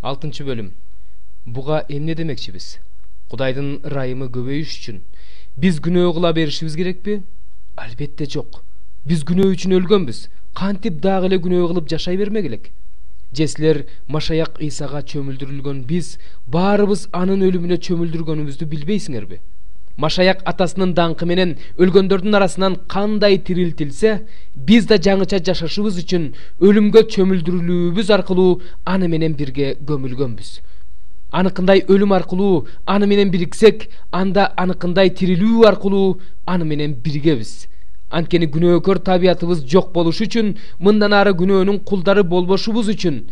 6 bölüm. Буга эмне демекчибиз? Кудайдын ырайымы көбөйүш үчүн биз күнөө кыла беришибиз керекпи? Албетте жок. Биз күнөө үчүн өлгөнбүз. Кантип дагы эле күнөө кылып жашай бермек элек? Же Машаяк Исага чөмүлдүрүлгөн биз баарыбыз анын өлүмүнө чөмүлдүргөнүбүздү билбейсиңерби? Машаяк атасынын даңкы менен өлгөндөрдүн арасынан кандай тирилтилсе, биз да жаңыча жашашыбыз үчүн өлүмгө чөмүлдүрүлүүбүз аркылуу аны менен бирге көмүлгөнбүз. Аныкындай өлүм аркылуу аны менен бириксек, анда аныкындай тирилүү аркылуу аны менен биргебиз. Анткени күнөөкөр табиятыбыз жок болуш үчүн, мындан ары күнөөнүн кулдары болбошубуз үчүн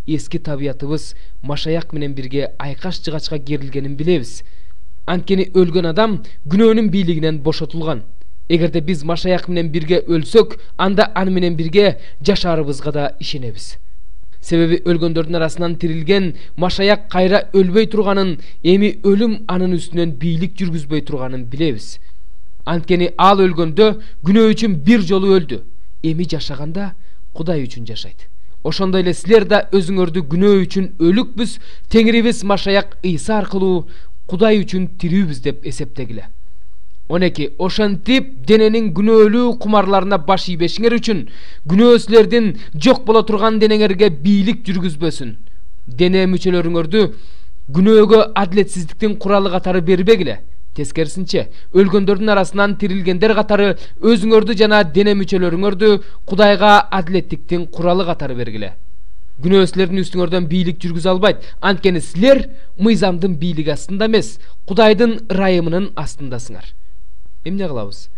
эски табиятыбыз Машаяк менен бирге айкаш-жыгачка керилгенин билебиз. Анткени өлгөн адам күнөөнүн бийлигинен бошотулган. Эгерде биз Машаяк менен бирге өлсөк, анда аны менен бирге жашаарыбызга да ишенебиз. Себеби өлгөндөрдүн арасынан тирилген Машаяк кайра өлбөй турганын, эми өлүм анын үстүнөн бийлик жүргүзбөй турганын билебиз. Анткени ал өлгөндө күнөө үчүн бир жолу өлдү. Эми жашаганда Кудай үчүн жашайт. Ошондой эле силер да өзүңөрдү күнөө үчүн өлүкпүз, Теңирибиз Машаяк Иса аркылуу Кудай үчүн тирүүбүз деп эсептегиле. 12. Ошентип дененин күнөөлүү кумарларына баш ийбешиңер үчүн күнөө силердин жок боло турган денеңерге бийлик жүргүзбөсүн. Дене мүчөлөрүңөрдү күнөөгө адилетсиздиктин куралы катары бербегиле. Тескерисинче, өлгөндөрдүн арасынан тирилгендер катары өзүңөрдү жана дене мүчөлөрүңөрдү Кудайга адилеттиктин куралы катары бергиле. Күнөө силердин үстүңөрдөн бийлик жүргүзө албайт. Анткени силер мыйзамдын бийлиги астында эмес, Кудайдын ырайымынын астындасыңар. Эмне кылабыз?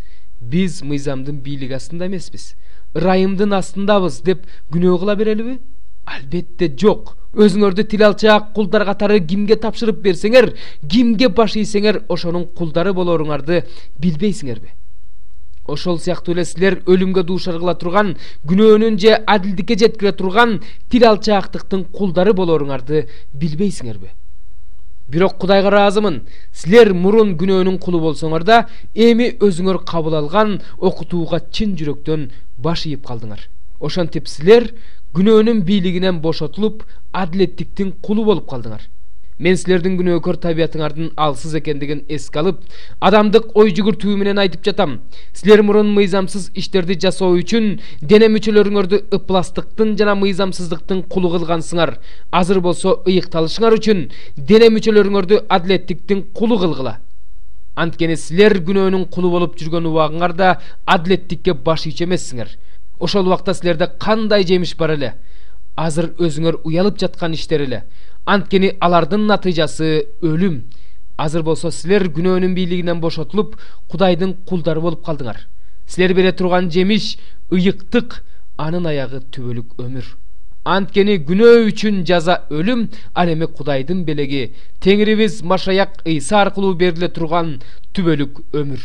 Биз мыйзамдын бийлиги астында эмеспиз, ырайымдын астындабыз деп күнөө кыла берелиби? Албетте жок. Өзүңөрдү тил алчаак кулдар катары кимге тапшырып берсеңер, кимге баш ийсеңер, ошонун кулдары болоруңарды билбейсиңерби? Ошол сыяктуу эле силер өлүмгө дуушар кыла турган, күнөөнүн же адилдикке жеткире турган тил алчаактыктын кулдары болоруңарды билбейсиңерби? Бирок Кудайга ыраазымын. Силер мурун күнөөнүн кулу болсоңор да, эми өзүңөр кабыл алган окутууга чын жүрөктөн баш ийип калдыңар. Ошентип силер күнөөнүн бийлигинен бошотулуп, адилеттиктин кулу болуп калдыңар. Мен силердин күнөөкөр табиятыңардын алсыз экендигин эске алып, адамдык ой жүгүртүү менен айтып жатам. Силер мурун мыйзамсыз иштерди жасоо үчүн дене мүчөлөрүңөрдү ыпластыктын жана мыйзамсыздыктын кулу кылгансыңар. Азыр болсо ыйыкталышыңар үчүн дене мүчөлөрүңөрдү адилеттиктин кулу кылгыла. Анткени силер күнөөнүн кулу болуп жүргөн убагыңарда адилеттикке баш ийчү эмессиңер. Ошол убакта силерде кандай жемиш бар эле? Азыр өзүңөр уялып жаткан иштер эле. Анткени алардын натыйжасы өлүм. Азыр болсо силер күнөөнүн бийлигинен бошотулуп, Кудайдын кулдары болуп калдыңар. Силер бере турган жемиш ыйыктык, анын аягы түбөлүк өмүр. Анткени күнөө үчүн жаза өлүм, ал эми Кудайдын белеги, Теңирибиз Машаяк Иса аркылуу бериле турган түбөлүк өмүр.